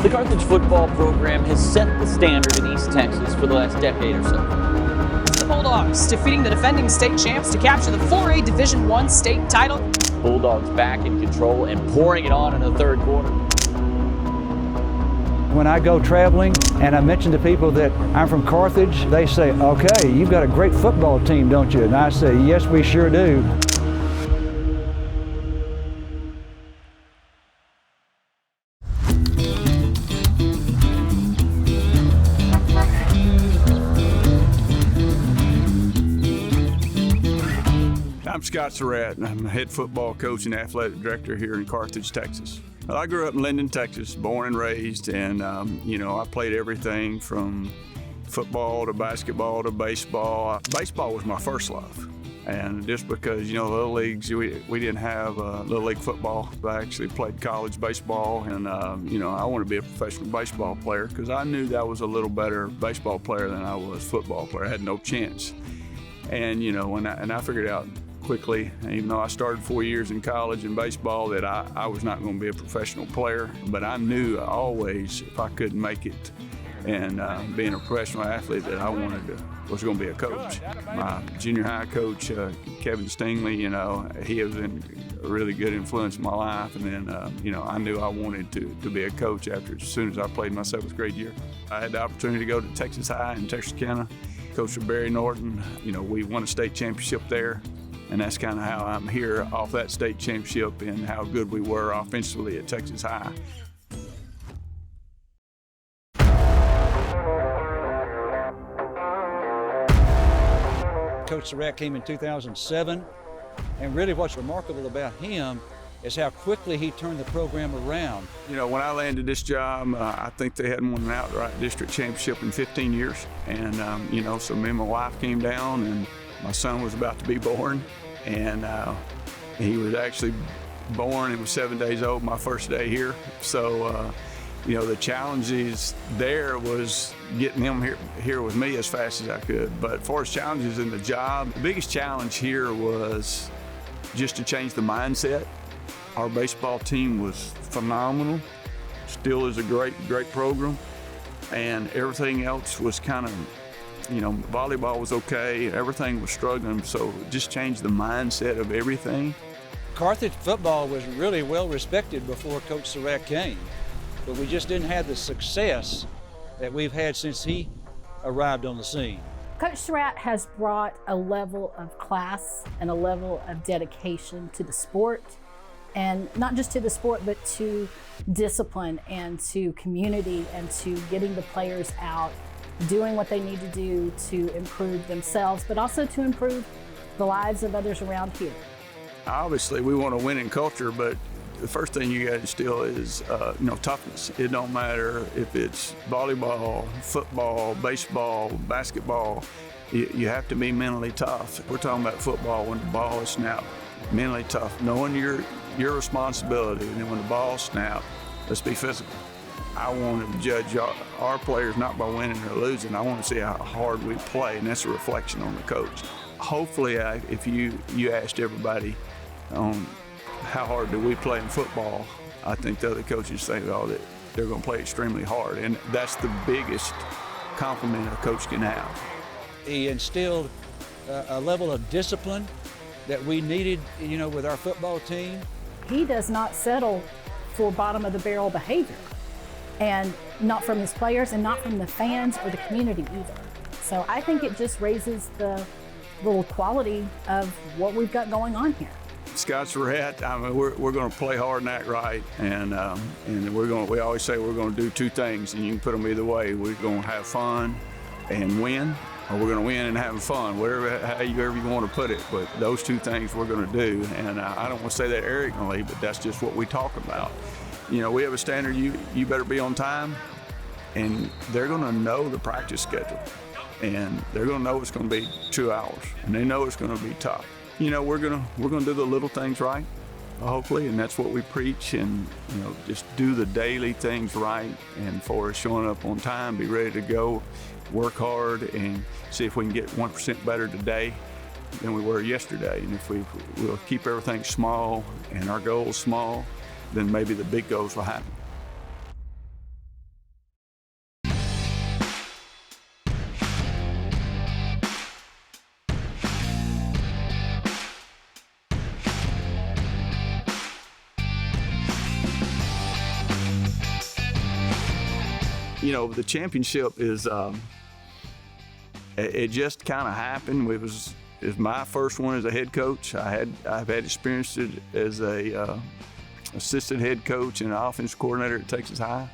The Carthage football program has set the standard in East Texas for the last decade or so. The Bulldogs defeating the defending state champs to capture the 4A Division I state title. Bulldogs back in control and pouring it on in the third quarter. When I go traveling and I mention to people that I'm from Carthage, they say, okay, you've got a great football team, don't you? And I say, yes, we sure do. I'm Scott Surratt, and I'm the head football coach and athletic director here in Carthage, Texas. Well, I grew up in Linden, Texas, born and raised, and I played everything from football to basketball to baseball. Baseball was my first love, and just because, little leagues, we didn't have little league football. I actually played college baseball, and I wanted to be a professional baseball player because I knew that I was a little better baseball player than I was football player. I had no chance, and I figured out quickly, even though I started 4 years in college in baseball, that I was not going to be a professional player, but I knew always if I couldn't make it and being a professional athlete that I was going to be a coach. My junior high coach, Kevin Stingley, he was a really good influence in my life, and then I knew I wanted to be a coach as soon as I played my 7th grade year. I had the opportunity to go to Texas High in Texarkana, coach with Barry Norton. We won a state championship there. And that's kind of how I'm here off that state championship and how good we were offensively at Texas High. Coach Surratt came in 2007, and really what's remarkable about him is how quickly he turned the program around. When I landed this job, I think they hadn't won an outright district championship in 15 years. And, so me and my wife came down, and my son was about to be born, and he was actually born and was 7 days old my first day here. So, the challenges there was getting him here with me as fast as I could. But as far as challenges in the job, the biggest challenge here was just to change the mindset. Our baseball team was phenomenal, still is a great program, and everything else was kind of, volleyball was okay, everything was struggling, so just changed the mindset of everything. Carthage football was really well respected before Coach Surratt came, but we just didn't have the success that we've had since he arrived on the scene. Coach Surratt has brought a level of class and a level of dedication to the sport, and not just to the sport, but to discipline and to community and to getting the players out, doing what they need to do to improve themselves, but also to improve the lives of others around here. Obviously, we want a winning culture, but the first thing you got to instill is, toughness. It don't matter if it's volleyball, football, baseball, basketball. You have to be mentally tough. We're talking about football when the ball is snapped. Mentally tough, knowing your responsibility, and then when the ball snapped, let's be physical. I want to judge our players not by winning or losing. I want to see how hard we play, and that's a reflection on the coach. Hopefully, if you asked everybody on how hard do we play in football, I think the other coaches think, that they're going to play extremely hard, and that's the biggest compliment a coach can have. He instilled a level of discipline that we needed, with our football team. He does not settle for bottom of the barrel behavior, and not from his players and not from the fans or the community either. So I think it just raises the little quality of what we've got going on here. Scott Surratt, we're going to play hard and act right, and we always say we're going to do two things, and you can put them either way. We're going to have fun and win, or we're going to win and having fun, however you want to put it. But those two things we're going to do, and I don't want to say that arrogantly, but that's just what we talk about. We have a standard, you better be on time, and they're going to know the practice schedule, and they're going to know it's going to be 2 hours, and they know it's going to be tough. We're going to do the little things right, hopefully, and that's what we preach, and just do the daily things right, and for us showing up on time, be ready to go, work hard, and see if we can get 1% better today than we were yesterday. And if we'll keep everything small and our goals small, then maybe the big goals will happen. You know, the championship is, it just kind of happened. It was my first one as a head coach. I've had experience as a assistant head coach and an offense coordinator at Texas High.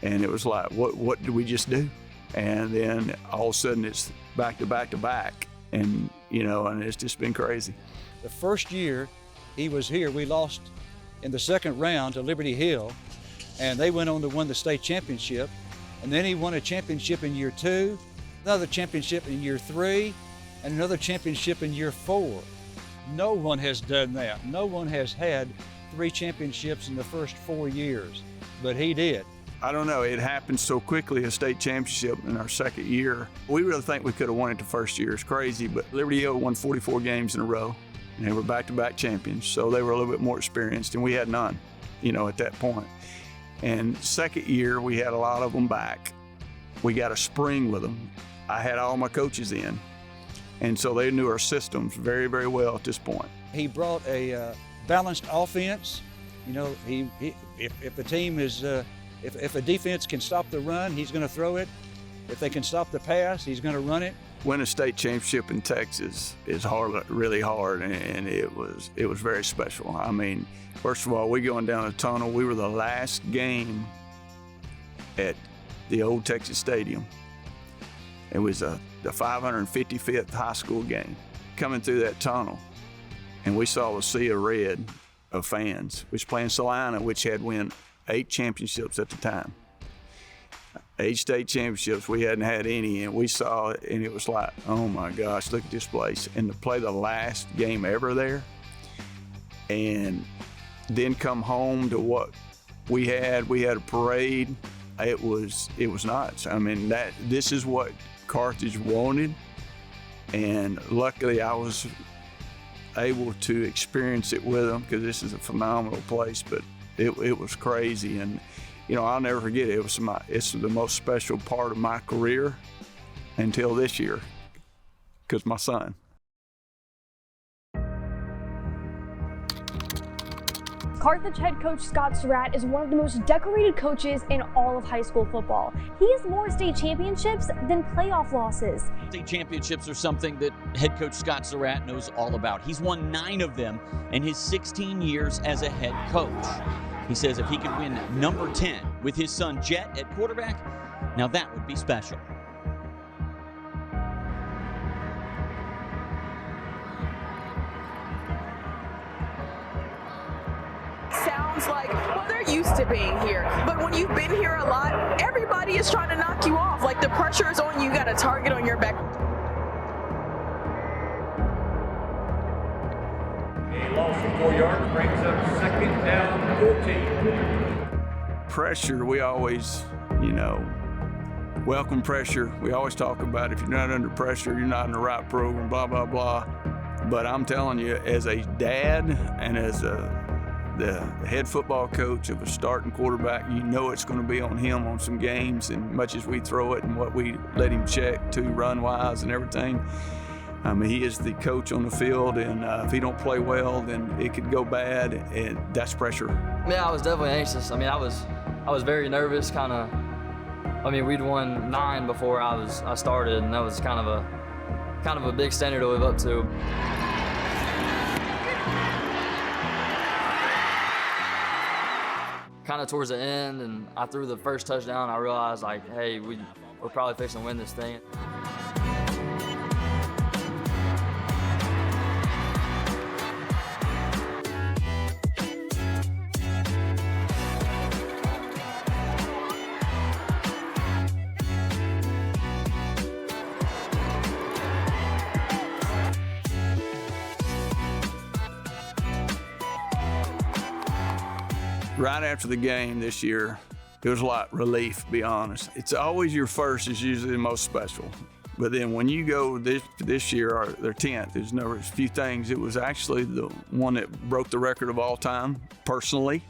And it was like, what did we just do? And then all of a sudden it's back to back to back. And, you know, and it's just been crazy. The first year he was here, we lost in the second round to Liberty Hill, and they went on to win the state championship. And then he won a championship in year 2, another championship in year 3, and another championship in year 4. No one has done that. No one has had 3 championships in the first 4 years, but he did. I don't know, it happened so quickly, a state championship in our second year. We really think we could have won it the first year. It's crazy, but Liberty Hill won 44 games in a row, and they were back-to-back champions, so they were a little bit more experienced, and we had none, you know, at that point. And second year, we had a lot of them back. We got a spring with them. I had all my coaches in, and so they knew our systems very, very well at this point. He brought a balanced offense. You know, if the team is, if a defense can stop the run, he's going to throw it. If they can stop the pass, he's going to run it. Winning a state championship in Texas is hard, really hard, and it was very special. I mean, first of all, we going down the tunnel. We were the last game at the old Texas Stadium. It was the 555th high school game. Coming through that tunnel, and we saw a sea of red of fans. We was playing Salina, which had won 8 championships at the time. 8 state championships, we hadn't had any, and we saw it, and it was like, oh my gosh, look at this place. And to play the last game ever there, and then come home to what we had a parade. It was nuts. I mean, this is what Carthage wanted, and luckily I was able to experience it with them, because this is a phenomenal place. But it was crazy, and you know, I'll never forget it. It's the most special part of my career until this year, because my son. Carthage head coach Scott Surratt is one of the most decorated coaches in all of high school football. He has more state championships than playoff losses. State championships are something that head coach Scott Surratt knows all about. He's won 9 of them in his 16 years as a head coach. He says if he could win number 10 with his son Jet at quarterback, now that would be special. Sounds like, well, they're used to being here, but when you've been here a lot, everybody is trying to knock you off. Like, the pressure is on you, got a target on your back. A loss of 4 yards brings up 2nd down 14. Pressure, we always, you know, welcome pressure. We always talk about if you're not under pressure, you're not in the right program, blah, blah, blah. But I'm telling you, as a dad and as the head football coach of a starting quarterback, you know it's going to be on him on some games, and much as we throw it and what we let him check to run-wise and everything. I mean, he is the coach on the field, and if he don't play well, then it could go bad, and that's pressure. Yeah, I was definitely anxious. I mean, I was very nervous, kind of. I mean, we'd won 9 before I started, and that was kind of a big standard to live up to. Kind of towards the end, and I threw the first touchdown, I realized, like, hey, we're probably fixing to win this thing. Right after the game this year, it was like relief, to be honest. It's always your first is usually the most special. But then when you go this year, or their 10th, there's a few things. It was actually the one that broke the record of all time, personally.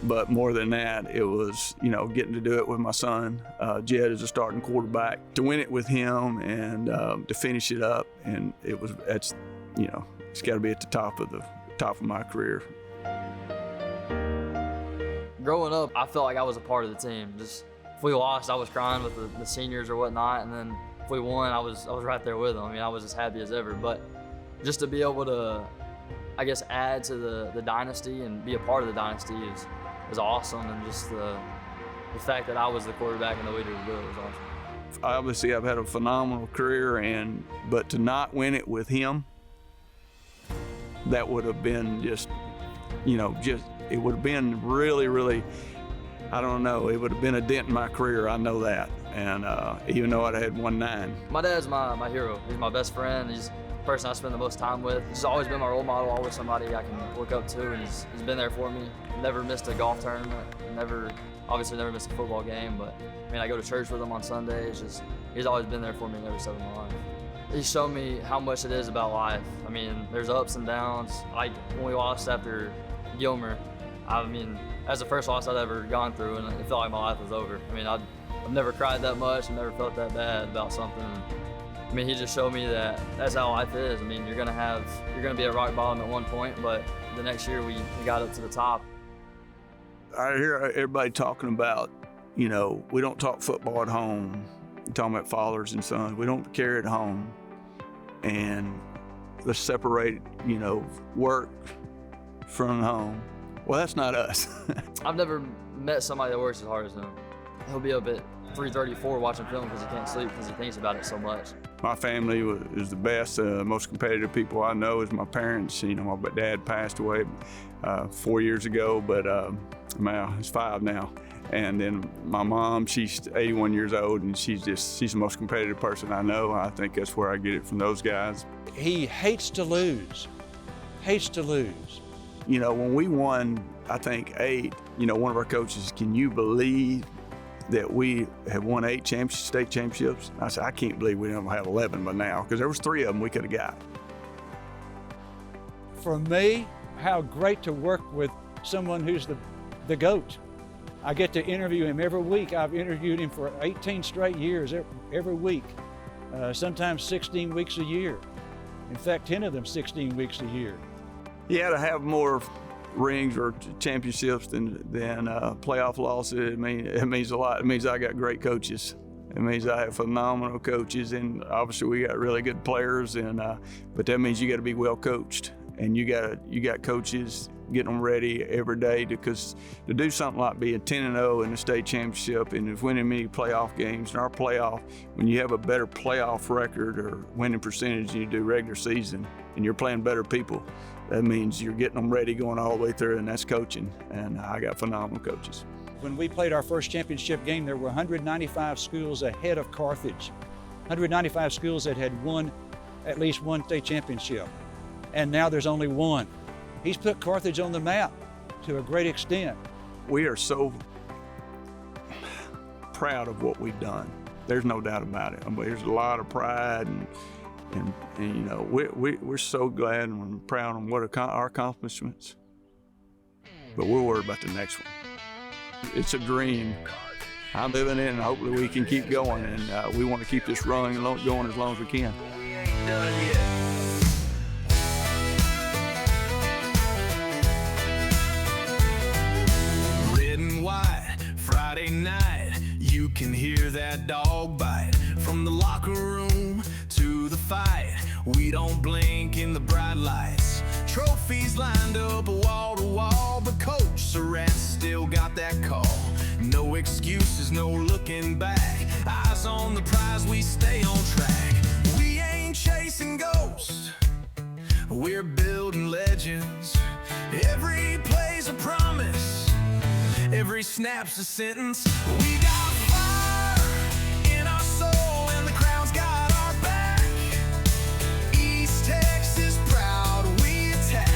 But more than that, it was, you know, getting to do it with my son, Jed, as a starting quarterback, to win it with him and to finish it up. And it's got to be at the top of my career. Growing up, I felt like I was a part of the team. Just if we lost, I was crying with the seniors or whatnot, and then if we won, I was right there with them. I mean, I was as happy as ever. But just to be able to, I guess, add to the dynasty and be a part of the dynasty is awesome, and just the fact that I was the quarterback and the leader to do it was awesome. Obviously, I've had a phenomenal career, but to not win it with him, that would have been it would have been really, really, I don't know, it would have been a dent in my career, I know that. And even though I'd had won 9. My dad's my hero. He's my best friend. He's the person I spend the most time with. He's always been my role model, always somebody I can look up to, and he's been there for me. Never missed a golf tournament, obviously never missed a football game, but I mean, I go to church with him on Sundays. He's always been there for me in every step of my life. He showed me how much it is about life. I mean, there's ups and downs. Like when we lost after Gilmer, I mean, that's the first loss I'd ever gone through, and it felt like my life was over. I mean, I've never cried that much and never felt that bad about something. I mean, he just showed me that that's how life is. I mean, you're gonna be at rock bottom at one point, but the next year we got up to the top. I hear everybody talking about, we don't talk football at home. We're talking about fathers and sons. We don't care at home. And let's separate, work from home. Well, that's not us. I've never met somebody that works as hard as him. He'll be up at 3:34 watching film because he can't sleep because he thinks about it so much. My family is the best, most competitive people I know is my parents. My dad passed away 4 years ago, but he's 5 now. And then my mom, she's 81 years old, and she's the most competitive person I know. I think that's where I get it from those guys. He hates to lose. When we won, I think 8, one of our coaches, can you believe that we have won 8 state championships? I said, I can't believe we don't have 11 by now, because there was 3 of them we could have got. For me, how great to work with someone who's the GOAT. I get to interview him every week. I've interviewed him for 18 straight years, every week, sometimes 16 weeks a year. In fact, 10 of them 16 weeks a year. Yeah, to have more rings or championships than playoff losses, it means a lot. It means I got great coaches. It means I have phenomenal coaches, and obviously we got really good players. But that means you got to be well coached, and you got coaches getting them ready every day because to do something like being 10-0 in the state championship and winning many playoff games. In our playoff, when you have a better playoff record or winning percentage than you do regular season, and you're playing better people, that means you're getting them ready going all the way through, and that's coaching. And I got phenomenal coaches. When we played our first championship game, there were 195 schools ahead of Carthage. 195 schools that had won at least one state championship. And now there's only one. He's put Carthage on the map to a great extent. We are so proud of what we've done. There's no doubt about it. There's a lot of pride, and we're so glad and we're proud of what our accomplishments. But we're worried about the next one. It's a dream. I'm living it, and hopefully we can keep going. And we want to keep this run going as long as we can. We ain't done yet. Friday night, you can hear that dog bite. From the locker room to the fight, we don't blink in the bright lights. Trophies lined up wall to wall, but Coach Surratt still got that call. No excuses, no looking back. Eyes on the prize, we stay on track. We ain't chasing ghosts, we're building legends. Every play's a promise, every snap's a sentence. We got fire in our soul, and the crowd's got our back. East Texas proud, we attack.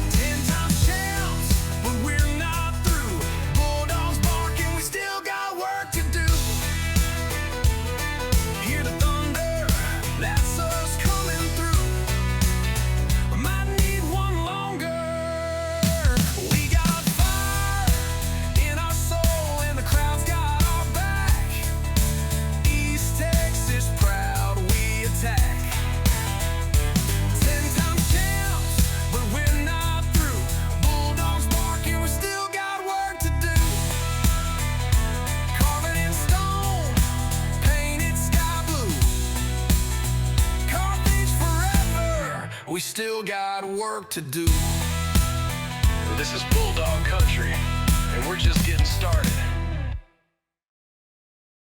10-time champs, but we're not through. Bulldogs barking, we still got work to do. Hear the thunder, that's us coming through. We might need one longer. We got fire in our soul, and the still got work to do. This is Bulldog Country, and we're just getting started.